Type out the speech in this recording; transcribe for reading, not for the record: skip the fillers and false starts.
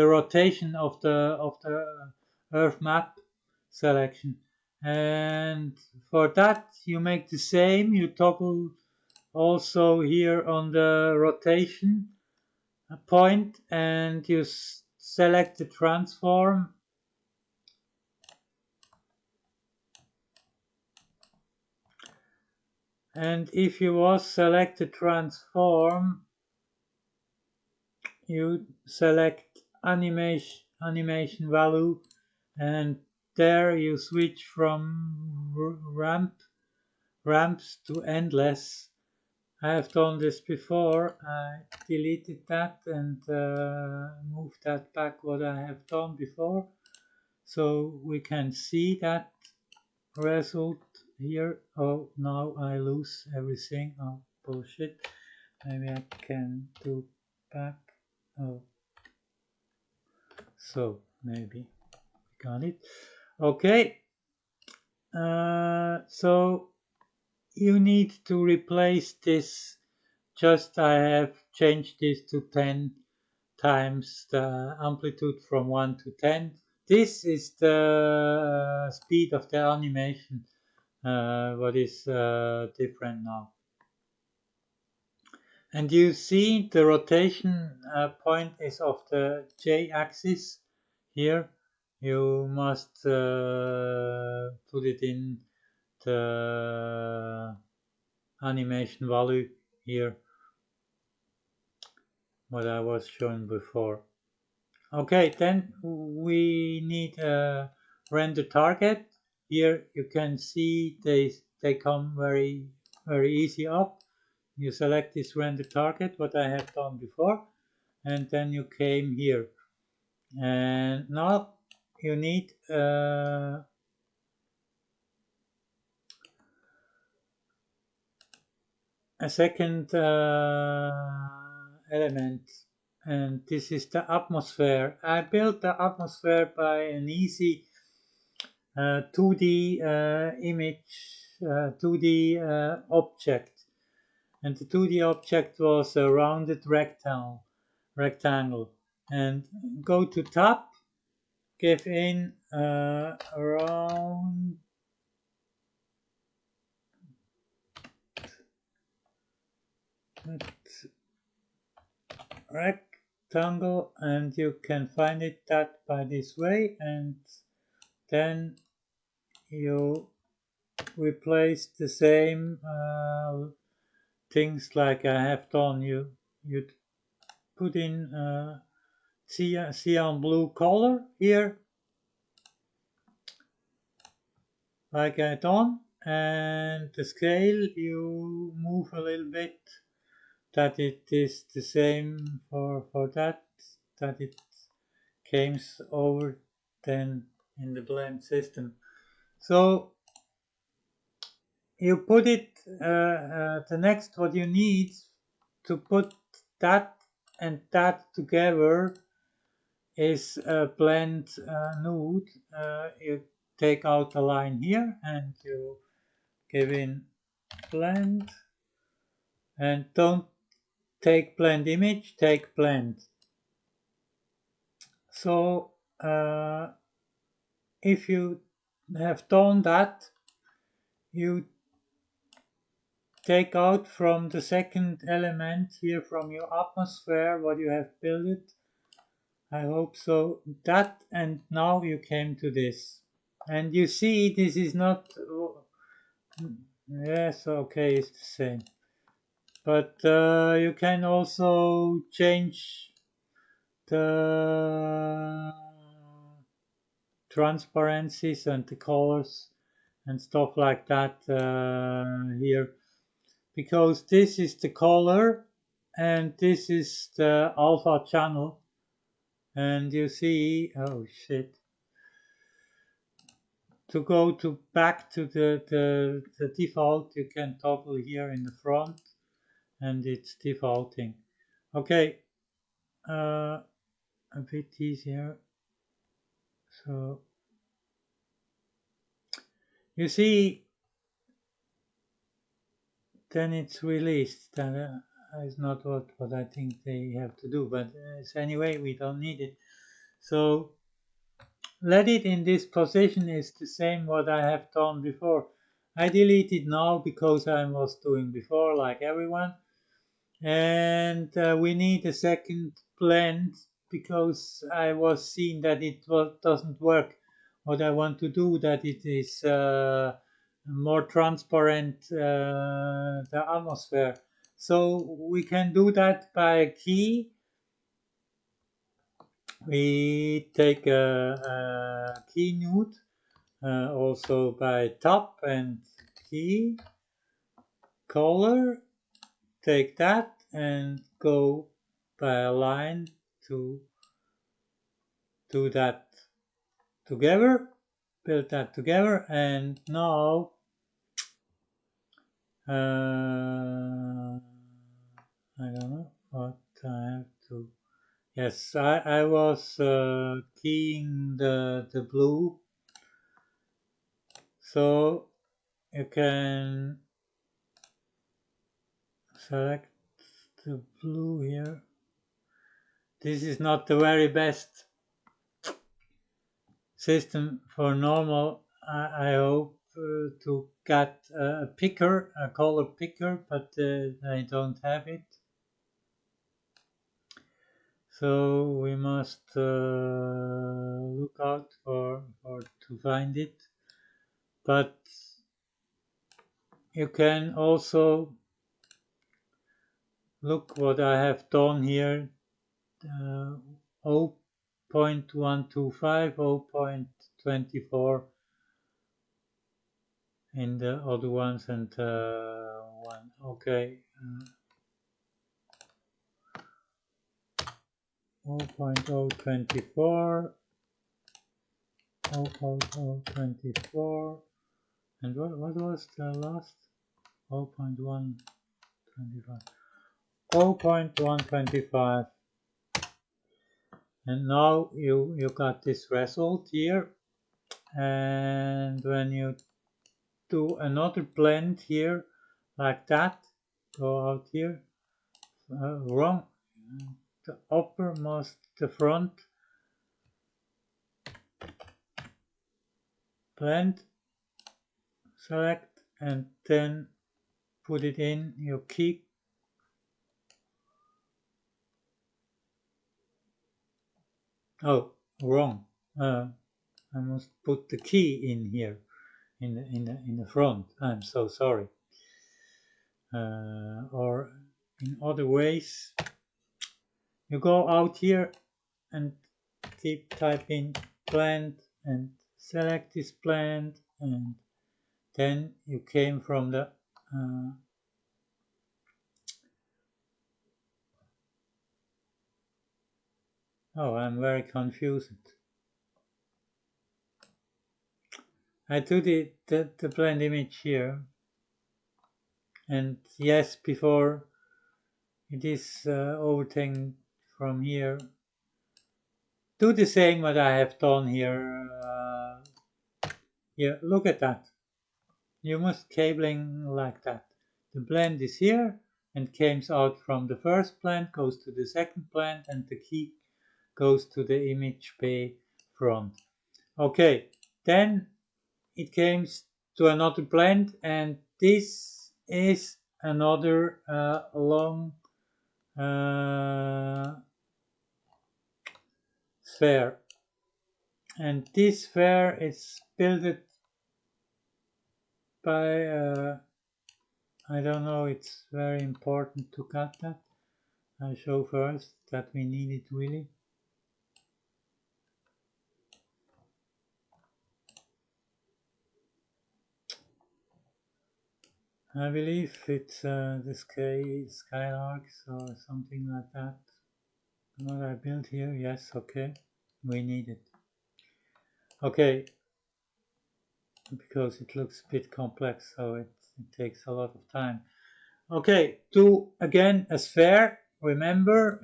rotation of the Earth map selection. And for that you make the same. You toggle also here on the rotation point, and you select the transform. And if you was select the transform, you select animation value, and there you switch from ramps to endless. I have done this before. I deleted that and moved that back what I have done before, so we can see that result here. Oh, now I lose everything. Oh, bullshit. Maybe I can do back. Oh, so maybe we got it. Okay. So you need to replace this. Just I have changed this to 10 times the amplitude from 1 to 10. This is the speed of the animation, what is different now. And you see the rotation point is of the J-axis here. You must put it in the animation value here, what I was showing before. Okay, then we need a render target. Here you can see they come very easy up. You select this render target, what I have done before, and then you came here. And now you need a second element, and this is the atmosphere. I built the atmosphere by an easy 2D image, 2D object, and the 2D object was a rounded rectangle. And go to tab, give in round rectangle, and you can find it that by this way, and then you replace the same things like I have done. You put in cyan blue color here, like I done, and the scale you move a little bit, that it is the same for that it comes over then in the blend system. So you put it, the next what you need to put that and that together is a blend node. You take out a line here and you give in blend, and don't take blend image, take blend. So if you have done that, you take out from the second element here from your atmosphere what you have built it. I hope so. That, and now you came to this. And you see this is not, yes, okay, it's the same. But you can also change the transparencies and the colors and stuff like that here, because this is the color and this is the alpha channel, and you see, oh shit, to go to back to the default, you can toggle here in the front and it's defaulting. Okay, a bit easier. So you see, then it's released. That is not what I think they have to do, but anyway, we don't need it. So let it in this position is the same what I have done before. I delete it now because I was doing before like everyone. And we need a second blend because I was seeing that it doesn't work. What I want to do that it is more transparent the atmosphere. So we can do that by a key. We take a key node also by top and key color. Take that and go by a line to do that together, build that together, and now I don't know what I have to. Yes, I was keying the blue, so you can select the blue here. This is not the very best system for normal. I hope to get a picker, a color picker, but I don't have it. So we must look out for to find it. But you can also look what I have done here. 0.125, 0.24 in the other ones, and one. Okay. 0.024, 0.024, and what was the last? 0.125, 0.125, and now you got this result here. And when you do another blend here like that, go out here, wrong, the uppermost, the front, blend, select, and then put it in your key. Oh, wrong. I must put the key in here, in the front. I'm so sorry. Or in other ways, you go out here and keep typing blend and select this blend, and then you came from the oh, I'm very confused. I do the blend image here, and yes, before it is overtaken from here. Do the same what I have done here. Yeah, look at that. You must cabling like that. The blend is here and comes out from the first blend, goes to the second blend, and the key goes to the image bay front. Okay, then it comes to another blend, and this is another long sphere. And this sphere is built by I don't know, it's very important to cut that. I show first that we need it really. I believe it's the skylarks or something like that. What I built here, yes, okay. We need it. Okay, because it looks a bit complex, so it takes a lot of time. Okay, do again a sphere. Remember,